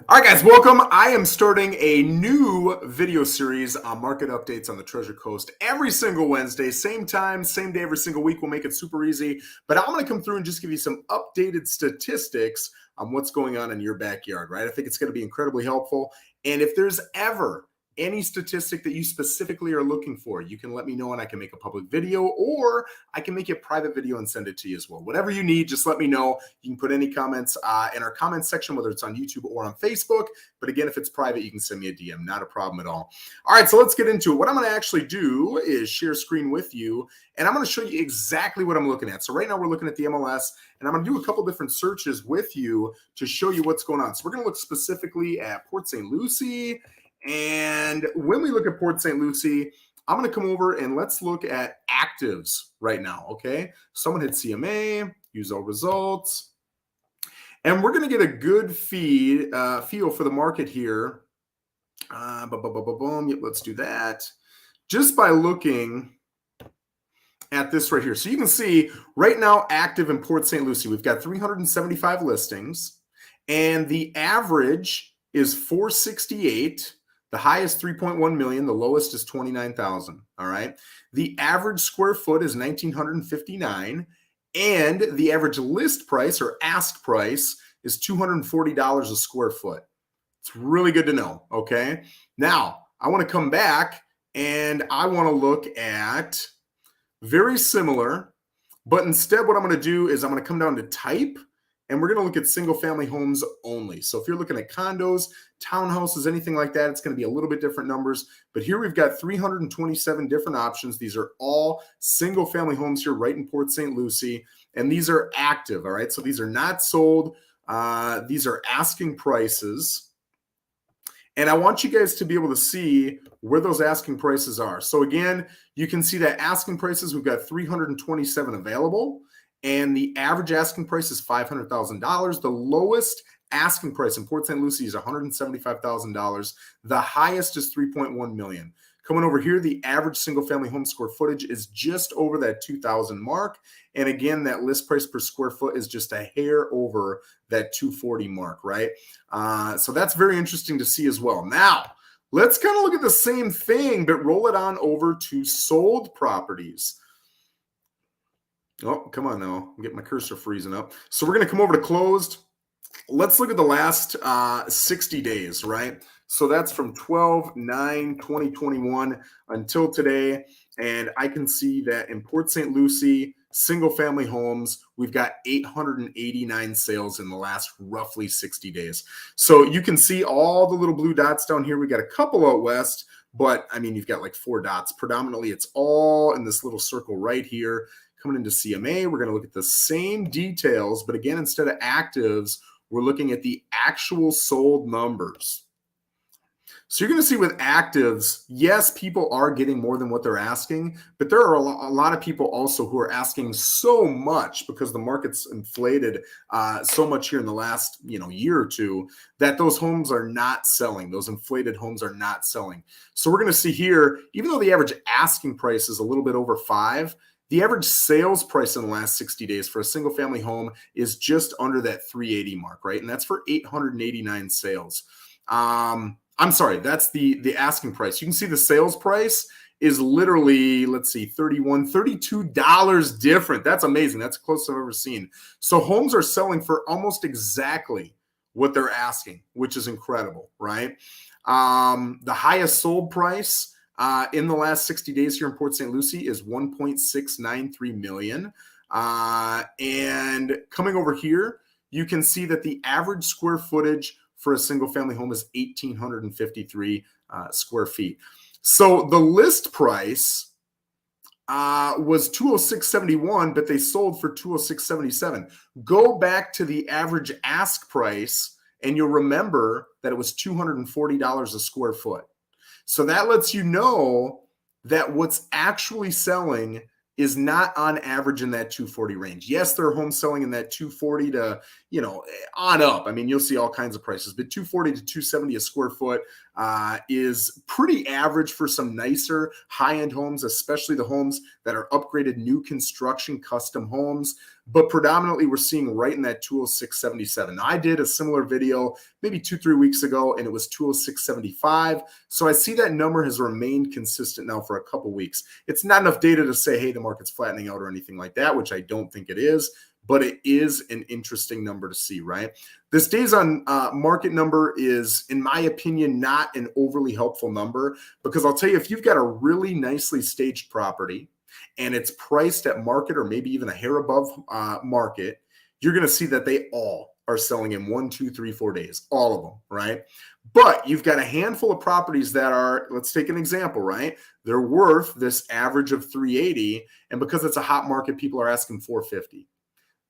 All right, guys, welcome. I am starting a new video series on market updates on the Treasure Coast every single Wednesday, same time, same day, every single week. We'll make it super easy. But I'm going to come through and just give you some updated statistics on what's going on in your backyard, right? I think it's going to be incredibly helpful. And if there's ever any statistic that you specifically are looking for, you can let me know and I can make a public video, or I can make a private video and send it to you as well. Whatever you need, just let me know. You can put any comments in our comments section, whether it's on YouTube or on Facebook. But again, if it's private, you can send me a DM. Not a problem at all. All right, so let's get into it. What I'm going to actually do is share screen with you, and I'm going to show you exactly what I'm looking at. So right now we're looking at the MLS, and I'm going to do a couple different searches with you to show you what's going on. So we're going to look specifically at Port St. Lucie. And when we look at Port St. Lucie, I'm going to come over and let's look at actives right now, okay? Someone hit CMA, use all results. And we're going to get a good feel for the market here. Yep, let's do that. Just by looking at this right here. So you can see right now active in Port St. Lucie, we've got 375 listings, and the average is 468. The highest 3.1 million, the lowest is 29,000. All right. The average square foot is 1,959, and the average list price or ask price is $240 a square foot. It's really good to know. Okay. Now I want to come back and I want to look at very similar, but instead what I'm going to do is I'm going to come down to type. And we're going to look at single family homes only. So if you're looking at condos, townhouses, anything like that, it's going to be a little bit different numbers. But here we've got 327 different options. These are all single family homes here right in Port St. Lucie. And these are active. All right. So these are not sold. These are asking prices. And I want you guys to be able to see where those asking prices are. So again, you can see that asking prices, we've got 327 available. And the average asking price is $500,000. The lowest asking price in Port St. Lucie is $175,000. The highest is $3.1 million. Coming over here, the average single family home square footage is just over that 2,000 mark. And again, that list price per square foot is just a hair over that 240 mark, right? So that's very interesting to see as well. Now, let's kind of look at the same thing, but roll it on over to sold properties. Oh, come on now. I'm getting my cursor freezing up. So we're going to come over to closed. Let's look at the last 60 days, right? So that's from 12/9/2021 until today. And I can see that in Port St. Lucie, single family homes, we've got 889 sales in the last roughly 60 days. So you can see all the little blue dots down here. We got a couple out west, but I mean, you've got like 4 dots. Predominantly, it's all in this little circle right here. Coming into CMA, we're going to look at the same details, but again, instead of actives, we're looking at the actual sold numbers. So you're going to see with actives, yes, people are getting more than what they're asking, but there are a lot of people also who are asking so much because the market's inflated so much here in the last year or two that those homes are not selling. Those inflated homes are not selling. So we're going to see here, even though the average asking price is a little bit over 5, the average sales price in the last 60 days for a single family home is just under that 380 mark, right? And that's for 889 sales. I'm sorry, that's the asking price. You can see the sales price is literally, let's see, $32 different. That's amazing. That's the closest I've ever seen. So homes are selling for almost exactly what they're asking, which is incredible, right? The highest sold price in the last 60 days here in Port St. Lucie is $1.693 million. And coming over here, you can see that the average square footage for a single family home is 1,853 square feet. So the list price was $206.71, but they sold for $206.77. Go back to the average ask price, and you'll remember that it was $240 a square foot. So that lets you know that what's actually selling is not on average in that 240 range. Yes, there are homes selling in that 240 to, on up. I mean, you'll see all kinds of prices, but 240 to 270 a square foot is pretty average for some nicer high-end homes, especially the homes that are upgraded new construction custom homes. but predominantly we're seeing right in that 206.77. Now, I did a similar video maybe 2-3 weeks ago, and it was 206.75. So I see that number has remained consistent now for a couple weeks. It's not enough data to say, hey, the market's flattening out or anything like that, which I don't think it is, but it is an interesting number to see, right? This days on market number is, in my opinion, not an overly helpful number, because I'll tell you, if you've got a really nicely staged property and it's priced at market or maybe even a hair above market, you're going to see that they all are selling in 1, 2, 3, 4 days, all of them, right? But you've got a handful of properties that are, let's take an example, right? They're worth this average of 380, and because it's a hot market, people are asking 450.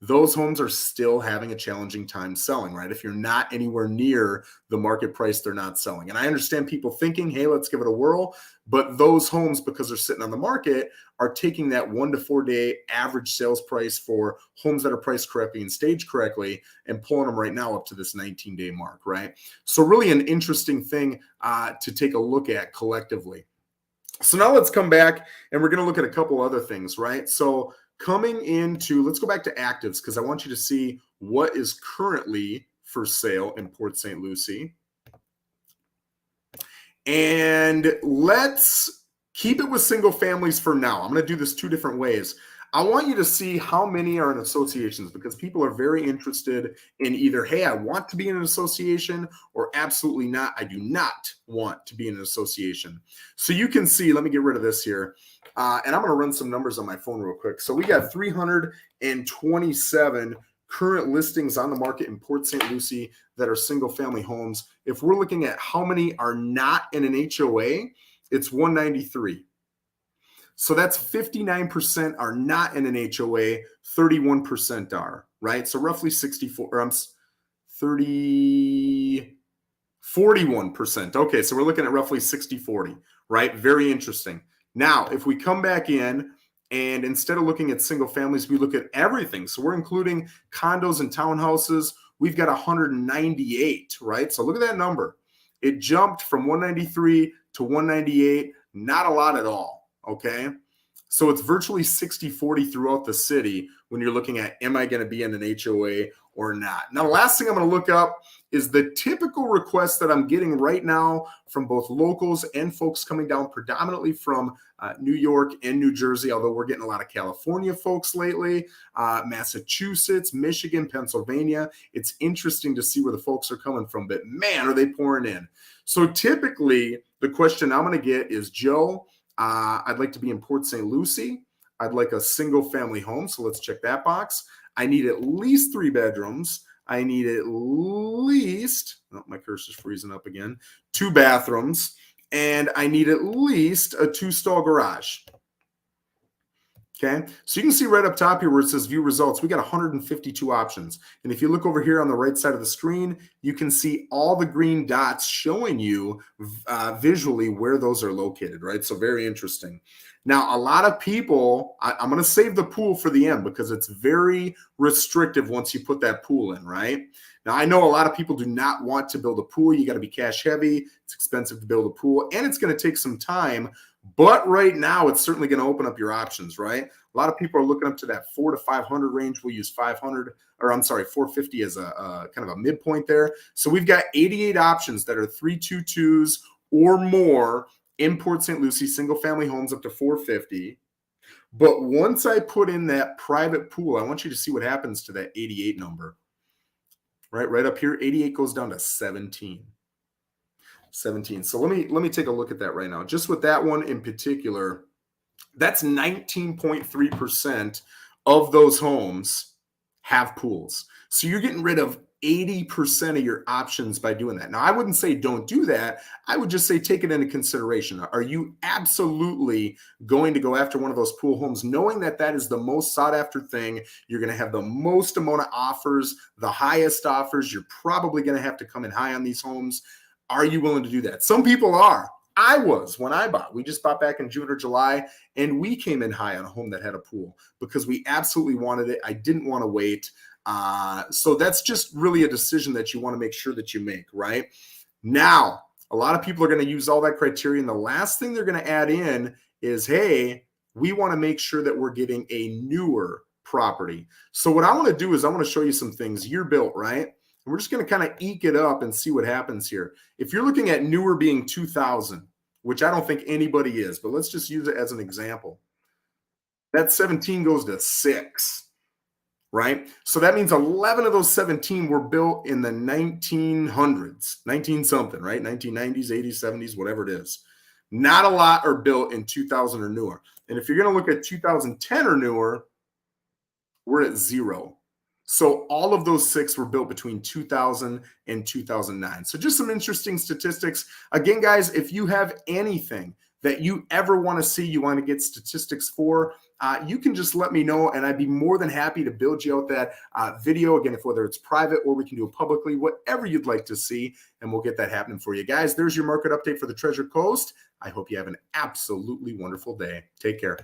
Those homes are still having a challenging time selling, right? If you're not anywhere near the market price, they're not selling. And I understand people thinking, hey, let's give it a whirl. But those homes, because they're sitting on the market, are taking that 1 to 4 day average sales price for homes that are priced correctly and staged correctly and pulling them right now up to this 19-day mark, right? So really an interesting thing to take a look at collectively. So now let's come back and we're going to look at a couple other things, right? So coming into, let's go back to actives because I want you to see what is currently for sale in Port St. Lucie. And let's keep it with single families for now. I'm going to do this 2 different ways. I want you to see how many are in associations because people are very interested in either, hey, I want to be in an association, or absolutely not, I do not want to be in an association. So you can see, let me get rid of this here. And I'm going to run some numbers on my phone real quick. So we got 327 current listings on the market in Port St. Lucie that are single family homes. If we're looking at how many are not in an HOA, it's 193. So that's 59% are not in an HOA, 31% are, right? So roughly 41%. Okay, so we're looking at roughly 60-40, right? Very interesting. Now, if we come back in and instead of looking at single families, we look at everything. So we're including condos and townhouses. We've got 198, right? So look at that number. It jumped from 193 to 198, not a lot at all. Okay, so it's virtually 60-40 throughout the city when you're looking at, am I going to be in an HOA or not? Now, the last thing I'm going to look up is the typical request that I'm getting right now from both locals and folks coming down predominantly from New York and New Jersey, although we're getting a lot of California folks lately, Massachusetts, Michigan, Pennsylvania. It's interesting to see where the folks are coming from, but man, are they pouring in. So typically, the question I'm going to get is, Joe, I'd like to be in Port St. Lucie. I'd like a single family home. So let's check that box. I need at least 3 bedrooms. I need at least, oh, my cursor's freezing up again, 2 bathrooms. And I need at least a 2-stall garage. Okay, so you can see right up top here where it says view results, we got 152 options. And if you look over here on the right side of the screen, you can see all the green dots showing you visually where those are located, right? So very interesting. Now, a lot of people, I'm going to save the pool for the end because it's very restrictive once you put that pool in, right? Now, I know a lot of people do not want to build a pool. You got to be cash heavy. It's expensive to build a pool, and it's going to take some time. But right now, it's certainly going to open up your options, right? A lot of people are looking up to that 400 to 500 range. We'll use 450 as a kind of a midpoint there. So we've got 88 options that are 322s or more in Port St. Lucie, single family homes up to 450. But once I put in that private pool, I want you to see what happens to that 88 number. Right up here, 88 goes down to 17. 17. So let me take a look at that right now. Just with that one in particular, that's 19.3% of those homes have pools. So you're getting rid of 80% of your options by doing that. Now, I wouldn't say don't do that. I would just say take it into consideration. Are you absolutely going to go after one of those pool homes, knowing that that is the most sought after thing? You're going to have the most amount of offers, the highest offers. You're probably going to have to come in high on these homes. Are you willing to do that? Some people are. I was when I bought. We just bought back in June or July, and we came in high on a home that had a pool because we absolutely wanted it. I didn't want to wait. So that's just really a decision that you want to make sure that you make, right? Now, a lot of people are going to use all that criteria, and the last thing they're going to add in is, hey, we want to make sure that we're getting a newer property. So what I want to do is I want to show you some things. Year built, right? And we're just going to kind of eke it up and see what happens here. If you're looking at newer being 2000, which I don't think anybody is, but let's just use it as an example. That 17 goes to 6, right? So that means 11 of those 17 were built in the 1900s, 19 something, right? 1990s, 80s, 70s, whatever it is. Not a lot are built in 2000 or newer. And if you're going to look at 2010 or newer, we're at 0. So all of those 6 were built between 2000 and 2009. So just some interesting statistics. Again, guys, if you have anything that you ever want to see, you want to get statistics for, you can just let me know, and I'd be more than happy to build you out that video. Again, if whether it's private or we can do it publicly, whatever you'd like to see, and we'll get that happening for you. Guys, there's your market update for the Treasure Coast. I hope you have an absolutely wonderful day. Take care.